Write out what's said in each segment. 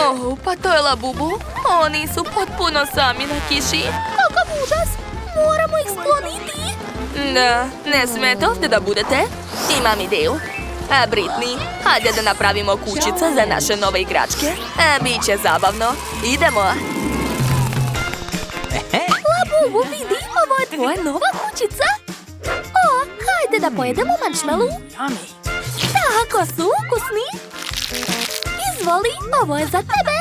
Oh, pa to je Labubu. Oni su potpuno sami na kiši. Kakav užas! Moramo ih skloniti. Da, ne smete ovdje da budete. Imam ideju. Britney, hajde da napravimo kućicu za naše nove igračke. Biće zabavno. Idemo. Labubu, vidi, ovo je tvoja nova kućica. O, hajde da pojedemo marshmallow. Tako su ukusni. Izvoli, ovo je za tebe.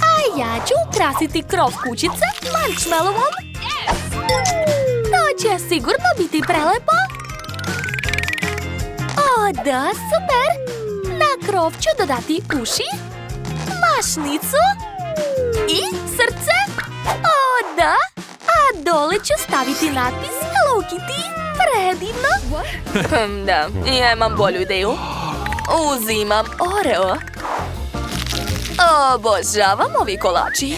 A ja ću ukrasiti krov kućice marshmallowom. To će sigurno biti prelepo. O, da, super. Na krov ću dodati uši, mašnicu i srce. O, da. A dole ću staviti natpis Hello Kitty. Predivno. Da, ja imam bolju ideju. Uzimam Oreo. Obožavam ovi kolači.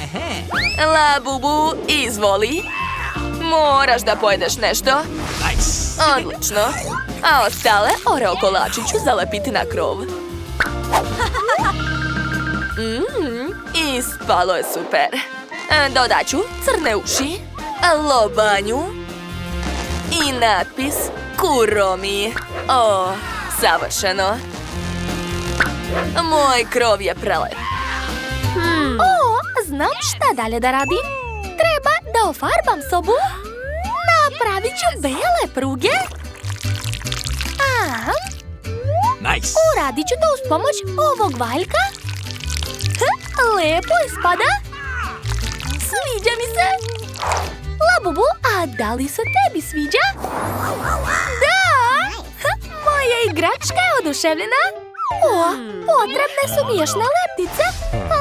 Labubu, izvoli. Moraš da pojedeš nešto. Odlično. A ostale Oreo kolači ću zalepiti na krov. Ispalo je super. Dodat ću crne uši, lobanju i natpis Kuromi. O, savršeno. Moj krov je prelep. O, znam šta dalje da radim. Treba da ofarbam sobu. Napravit ću bele pruge. Nice. Uradit ću to uz pomoć ovog valjka. Lepo ispada. Sviđa mi se. Labubu, a da li se tebi sviđa? Da! Moja igračka je oduševljena. O, potrebne su mi još nalepnice.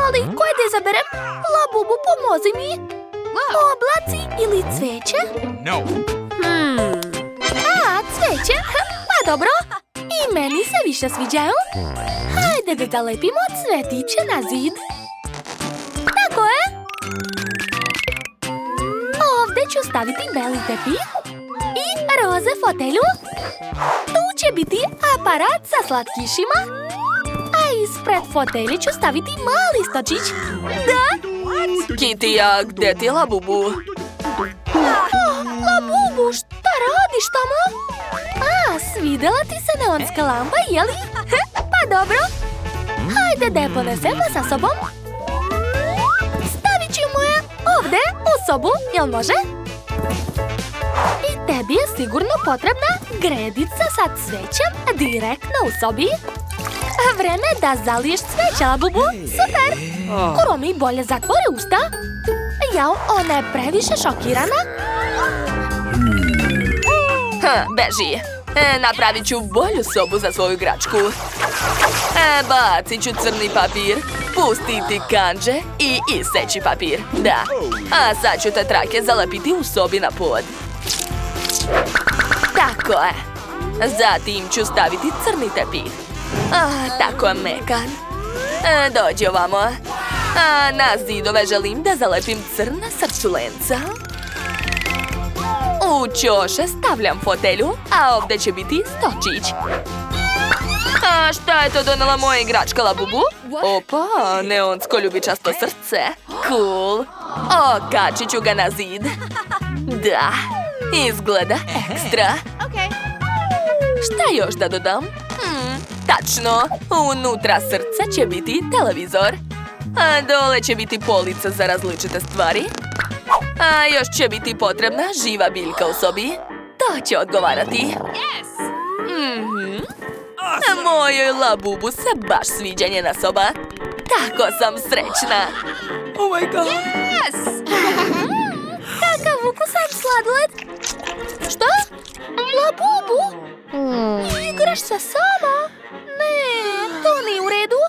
Ali koje da izaberem? Labubu, pomozi mi. Oblaci ili cveće? No. A, cveće? Pa dobro. I meni se više sviđaju. Hajde da zalepimo cvetiće na zid. Tako je. Ovdje ću staviti beli tepih i roze fotelju. Tu će biti aparat sa slatkišima. A ispred fotelje ću staviti mali stočić. Da? Kitija, gdje ti je Labubu? Labubu, šta radiš tamo? A, svidela ti se neonska lampa, jeli? Pa dobro. Hajde da je ponesemo sa sobom. Stavit ćemo je ovdje u sobu, jel može? I tebi je sigurno potrebna gredica sa cvećem direktno u sobi. Vreme da zaliješ cveće, Labubu. Super! Kuromi, bolje zatvori usta. Jao, ona je previše šokirana. Beži. Napravit ću bolju sobu za svoju igračku. Bacit ću crni papir, pustiti kanđe i iseći papir. Da. A sad ću te trake zalepiti u sobi na pod. Tako je. Zatim ću staviti crni tepih. Tako je mekan. Dođi ovamo. Na zidove želim da zalepim crna srčulenca. U ćoše stavljam fotelju, a ovdje će biti stočić. A šta je to donela moja igračka, Labubu? Opa, neonsko ljubičasto srce. Cool. Okačit ću ga na zid. Da, izgleda ekstra. Šta još da dodam? Tačno, unutra srca će biti televizor. A dole će biti polica za različite stvari. A još će biti potrebna živa biljka u sobi. To će odgovarati. Mojoj Labubu se baš sviđa njena soba. Tako sam srećna. Oh my god. Yes! Kakav ukusan sladoled. Što? Labubu? Igraš se sama? Ne, to nije u redu.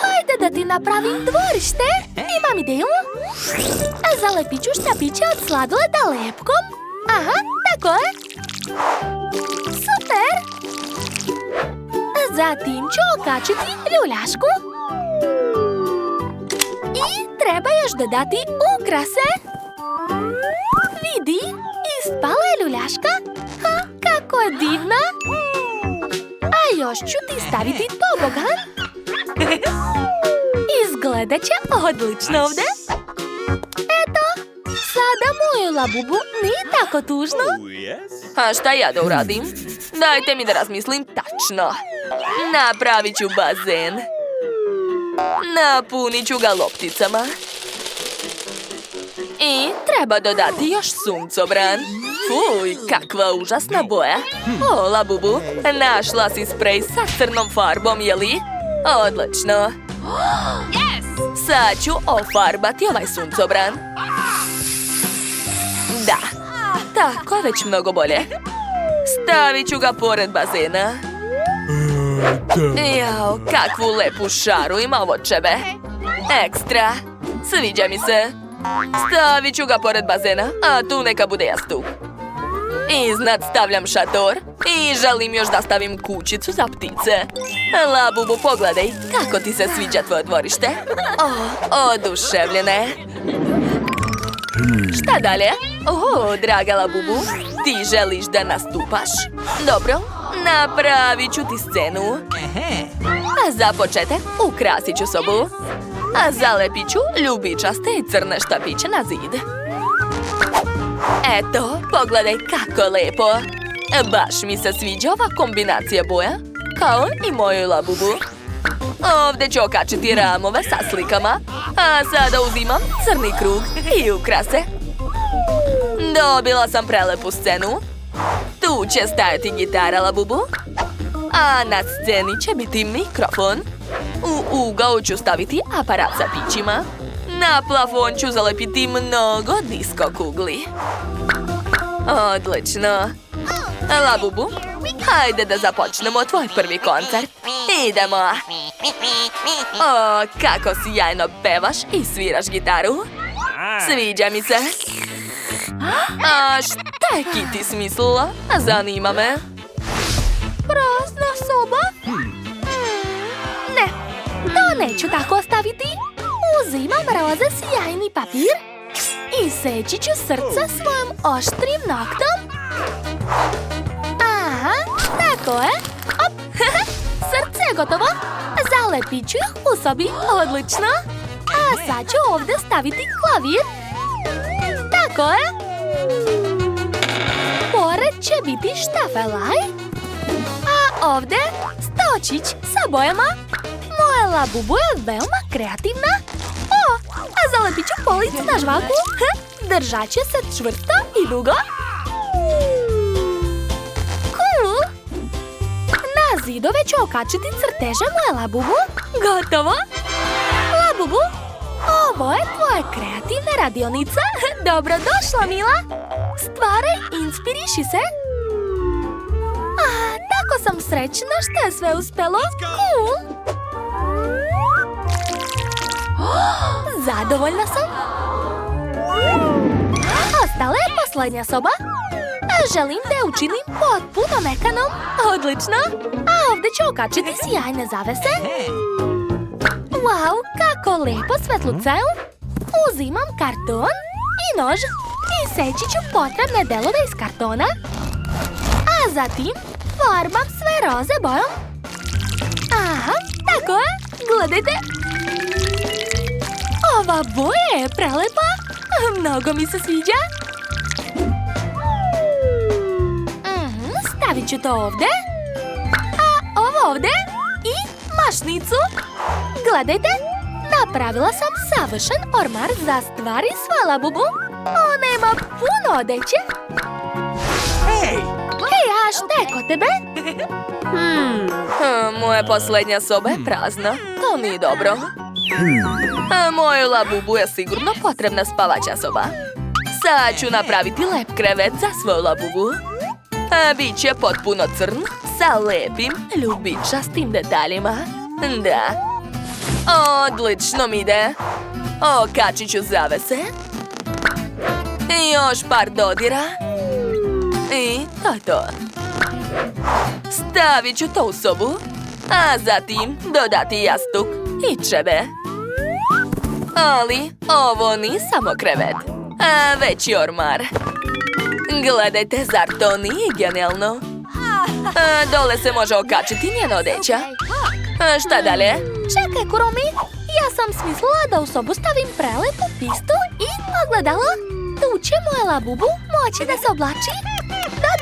Hajde da ti napravim dvorište. Imam ideju. Zalepit ću štapiće od sladoleda lepkom. Aha, tako je. Super. Zatim ću okačiti ljuljašku. I treba još dodati ukrase. Vidi, ispala je ljuljaška. Kako je divna. A još još ću ti staviti tobogan. Izgledat će odlično ovdje. Eto, sada moju labubu nije tako tužno. A šta ja da uradim? Dajte mi da razmislim tačno. Napravit ću bazen. Napunit ću ga lopticama. I treba dodati još suncobran. Fuj, kakva užasna boja. O, labubu, našla si sprej sa crnom farbom, jeli? Odlično. Sad ću ofarbati ovaj suncobran. Da, tako je već mnogo bolje. Stavit ću ga pored bazena. Jao, kakvu lepu šaru ima ovo čebe. Ekstra, sviđa mi se. Stavit ću ga pored bazena, a tu neka bude jastuk. Iznad stavljam šator i želim još da stavim kućicu za ptice. Labubu, pogledaj kako ti se sviđa tvoje dvorište. Oduševljene. Šta dalje? Draga labubu, ti želiš da nastupaš? Dobro, napravit ću ti scenu. A za početak ukrasit ću sobu. A zalepit ću ljubičaste i crne štapiće na zid. Eto, pogledaj kako lepo. Baš mi se sviđa ova kombinacija boja, kao i moju labubu. Ovdje ću okačiti ramove sa slikama, a sada uzimam crni krug i ukrase. Dobila sam prelepu scenu. Tu će stajati gitara, labubu. A na sceni će biti mikrofon. U ugao ću staviti aparat sa pićima. Na plafon ću zalepiti mnogo disko kugli. Odlično. Labubu, hajde da započnemo tvoj prvi koncert. Idemo. O, kako sjajno pevaš i sviraš gitaru. Sviđa mi se. A šta je Kitty smislila? Zanima me. Prazna soba? Ne, to neću tako ostaviti. Uzimam roze sjajni papir i seći ću srca svojom oštrim noktom. Aha, tako je. Op, srce je gotovo. Zalepit ću ih u sobi, odlično. A sad ću ovdje staviti klavir. Tako je. Pored će biti štafelaj. A ovdje stočić sa bojama. Moja labubu je veoma kreativna. A zalepit ću policu na žvaku. Držat će se čvrsto i dugo. Cool. Na zidove ću okačiti crteže moje labubu. Gotovo. Labubu, ovo je tvoja kreativna radionica. Dobrodošla, mila. Stvaraj, inspiriši se. Tako sam srećna što je sve uspelo. Cool. Zadovoljna sam. Ostala je posljednja soba. Želim da je učinim potpuno mekanom. Odlično. A ovdje ću okačiti sjajne zavese. Wow, kako lepo svetlucaju. Uzimam karton i nož i seći ću potrebne delove iz kartona. A zatim farbam sve roze bojom. Aha, tako je. Gledajte. Ova boja je prelepa. Mnogo mi se sviđa. Stavit ću to ovdje. A ovo ovdje. I mašnicu. Gledajte. Napravila sam savršen ormar za stvari svoje labubu. Ona ima puno odeće. Hej, a šta je kod tebe? Moja posljednja soba je prazna. To nije dobro. Moju labubu je sigurno potrebna spavaća soba. Sad ću napraviti lep krevet za svoju labubu. Biće potpuno crn sa lepim ljubičastim detaljima. Da. Odlično mi ide. Okačit ću zavese. Još par dodira. I to je to. Stavit ću to u sobu, a zatim dodati jastuk i čebe. Ali ovo nije samo krevet, već i ormar. Gledajte, zar to nije genijalno? Dole se može okačiti njena odeća. Šta dalje? Čekaj, Kurumi, ja sam smislila da u sobu stavim prelepu pistu i ogledalo. Tu će moja Labubu moći da se oblači.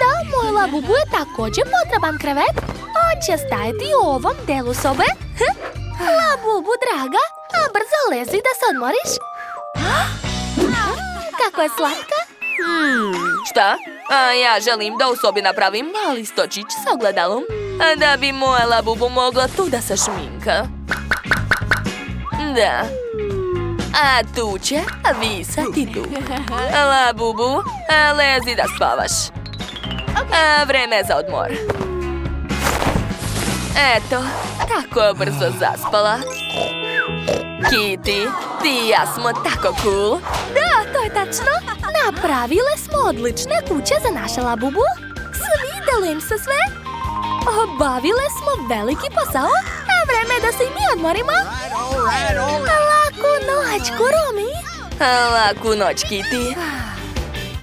Da, moj Labubu je također potreban krevet. On će stajati u ovom delu sobe. Labubu, draga, a brzo lezi da se odmoriš. Kako je slatka? Šta? Ja želim da u sobi napravim mali stočić sa ogledalom, da bi moja Labubu mogla tu da se šminka. Da. A tu će visati tu. Labubu, lezi da spavaš. Vreme je za odmor. Eto, tako brzo zaspala. Kitty, ti i ja smo tako cool. Da, to je tačno. Napravile smo odlične kuće za naše Labubu. Svidelo im se sve. Obavile smo veliki posao, a vreme je da se i mi odmorimo. Laku noć, Kurumi. Laku noć, Kitty.